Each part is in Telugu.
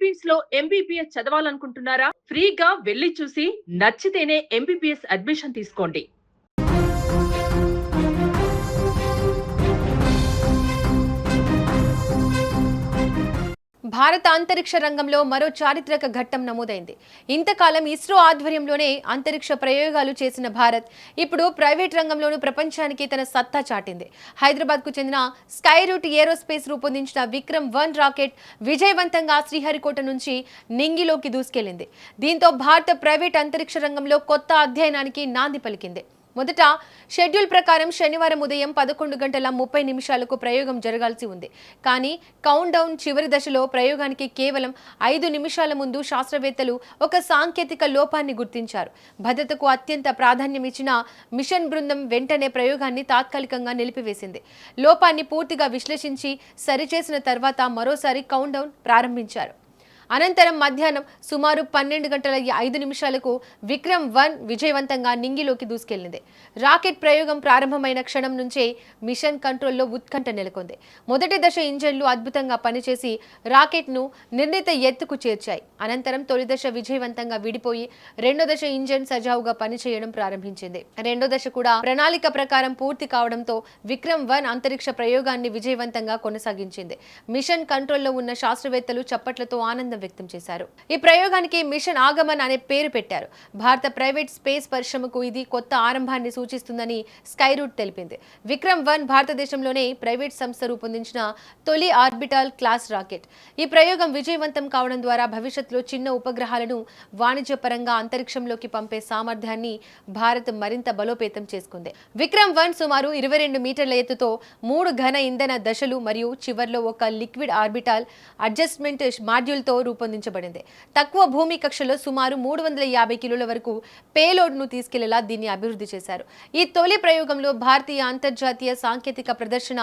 ఫిలిప్పీన్స్ లో ఎంబీబీఎస్ చదవాలనుకుంటున్నారా? ఫ్రీగా వెళ్లి చూసి నచ్చితేనే ఎంబీబీఎస్ అడ్మిషన్ తీసుకోండి. భారత అంతరిక్ష రంగంలో మరో చారిత్రక ఘట్టం నమోదైంది. ఇంతకాలం ఇస్రో ఆధ్వర్యంలోనే అంతరిక్ష ప్రయోగాలు చేసిన భారత్ ఇప్పుడు ప్రైవేట్ రంగంలోనూ ప్రపంచానికి తన సత్తా చాటింది. హైదరాబాద్కు చెందిన స్కైరూట్ ఏరోస్పేస్ రూపొందించిన విక్రమ్-1 రాకెట్ విజయవంతంగా శ్రీహరికోట నుంచి నింగిలోకి దూసుకెళ్లింది. దీంతో భారత ప్రైవేట్ అంతరిక్ష రంగంలో కొత్త అధ్యయనానికి నాంది పలికింది. మొదట షెడ్యూల్ ప్రకారం శనివారం ఉదయం 11:30 ప్రయోగం జరగాల్సి ఉంది. కానీ కౌంట్ డౌన్ చివరి దశలో ప్రయోగానికి కేవలం 5 నిమిషాల ముందు శాస్త్రవేత్తలు ఒక సాంకేతిక లోపాన్ని గుర్తించారు. భద్రతకు అత్యంత ప్రాధాన్యం ఇచ్చిన మిషన్ బృందం వెంటనే ప్రయోగాన్ని తాత్కాలికంగా నిలిపివేసింది. లోపాన్ని పూర్తిగా విశ్లేషించి సరిచేసిన తర్వాత మరోసారి కౌంట్ డౌన్ ప్రారంభించారు. అనంతరం మధ్యాహ్నం సుమారు 12:05 విక్రమ్-1 విజయవంతంగా నింగిలోకి దూసుకెళ్లింది. రాకెట్ ప్రయోగం ప్రారంభమైన క్షణం నుంచే మిషన్ కంట్రోల్లో ఉత్కంఠ నెలకొంది. మొదటి దశ ఇంజన్లు అద్భుతంగా పనిచేసి రాకెట్ను నిర్ణీత ఎత్తుకు చేర్చాయి. అనంతరం తొలి దశ విజయవంతంగా విడిపోయి రెండో దశ ఇంజన్ సజావుగా పనిచేయడం ప్రారంభించింది. రెండో దశ కూడా ప్రణాళిక ప్రకారం పూర్తి కావడంతో విక్రమ్-1 అంతరిక్ష ప్రయోగాన్ని విజయవంతంగా కొనసాగించింది. మిషన్ కంట్రోల్లో ఉన్న శాస్త్రవేత్తలు చప్పట్లతో ఆనందం వ్యక్తం చేశారు. ఈ ప్రయోగానికి మిషన్ ఆగమన్ అనే పేరు పెట్టారు. భారత ప్రైవేట్ స్పేస్ పరిశ్రమకు ఇది కొత్త ఆరంభాన్ని సూచిస్తుందని స్కైరూట్ తెలిపింది. విక్రమ్-1 భారతదేశంలోనే ప్రైవేట్ సంస్థ రూపొందించిన తొలి ఆర్బిటాల్ క్లాస్ రాకెట్. ఈ ప్రయోగం విజయవంతం కావడం ద్వారా భవిష్యత్తులో చిన్న ఉపగ్రహాలను వాణిజ్యపరంగా అంతరిక్షంలోకి పంపే సామర్థ్యాన్ని భారత్ మరింత బలోపేతం చేసుకుంది. విక్రమ్-1 సుమారు 22 మీటర్ల ఎత్తుతో 3 ఘన ఇంధన దశలు మరియు చివర్లో ఒక లిక్విడ్ ఆర్బిటాల్ అడ్జస్ట్మెంట్ మాడ్యూల్తో రూపొందించబడింది. తక్కువ భూమి కక్షలో సుమారు 350 కిలోల వరకు పేలోడ్ను తీసుకెళ్లేలా దీన్ని అభివృద్ధి చేశారు. ఈ తొలి ప్రయోగంలో భారతీయ అంతర్జాతీయ సాంకేతిక ప్రదర్శన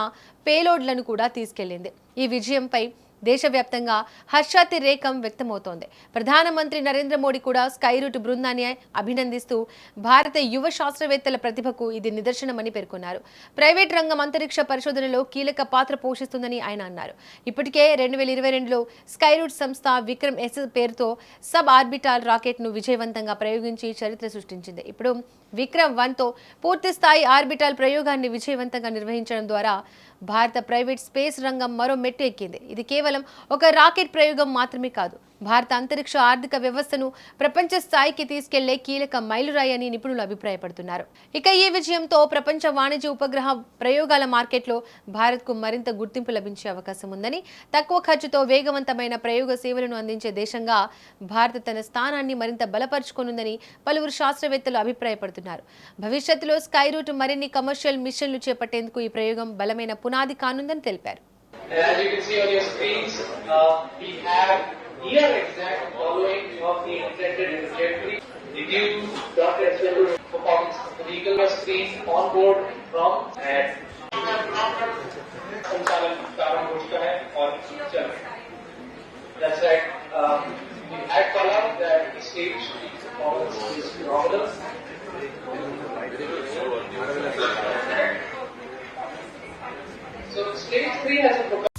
పేలోడ్లను కూడా తీసుకెళ్లింది. ఈ విజయంపై దేశవ్యాప్తంగా హర్షాతిరేకం వ్యక్తమవుతోంది. ప్రధానమంత్రి నరేంద్ర మోడీ కూడా స్కైరూట్ బృందాన్ని అభినందిస్తూ భారత యువ శాస్త్రవేత్తల ప్రతిభకు ఇది నిదర్శనమని పేర్కొన్నారు. ప్రైవేట్ రంగం అంతరిక్ష పరిశోధనలో కీలక పాత్ర పోషిస్తుందని ఆయన అన్నారు. ఇప్పటికే 2022లో స్కైరూట్ సంస్థ విక్రమ్-S పేరుతో సబ్ ఆర్బిటాల్ రాకెట్ను విజయవంతంగా ప్రయోగించి చరిత్ర సృష్టించింది. ఇప్పుడు విక్రమ్-1తో పూర్తి స్థాయి ఆర్బిటాల్ ప్రయోగాన్ని విజయవంతంగా నిర్వహించడం ద్వారా భారత ప్రైవేట్ స్పేస్ రంగం మరో మెట్టు ఎక్కింది. ఇది కేవలం ఒక రాకెట్ ప్రయోగం మాత్రమే కాదు, భారత అంతరిక్ష ఆర్థిక వ్యవస్థను ప్రపంచ స్థాయికి తీసుకెళ్లే కీలక మైలురాయి అని నిపుణులు అభిప్రాయపడుతున్నారు. ఇక ఈ విజయంతో ప్రపంచ వాణిజ్య ఉపగ్రహ ప్రయోగాల మార్కెట్లో భారత్కు మరింత గుర్తింపు లభించే అవకాశం ఉందని, తక్కువ ఖర్చుతో వేగవంతమైన ప్రయోగ సేవలను అందించే దేశంగా భారత్ తన స్థానాన్ని మరింత బలపరుచుకోనుందని పలువురు శాస్త్రవేత్తలు అభిప్రాయపడుతున్నారు. భవిష్యత్తులో స్కైరూట్ మరిన్ని కమర్షియల్ మిషన్లు చేపట్టేందుకు ఈ ప్రయోగం బలమైన పునాది కానుందని తెలిపారు. Near exact following of the intended trajectory. The new rocket performance vehicle was screened on board from and संचालन प्रारंभ हो चुका है और चल रहा है. That's right. We had called out that the stage performance is phenomenal. So stage 3 has a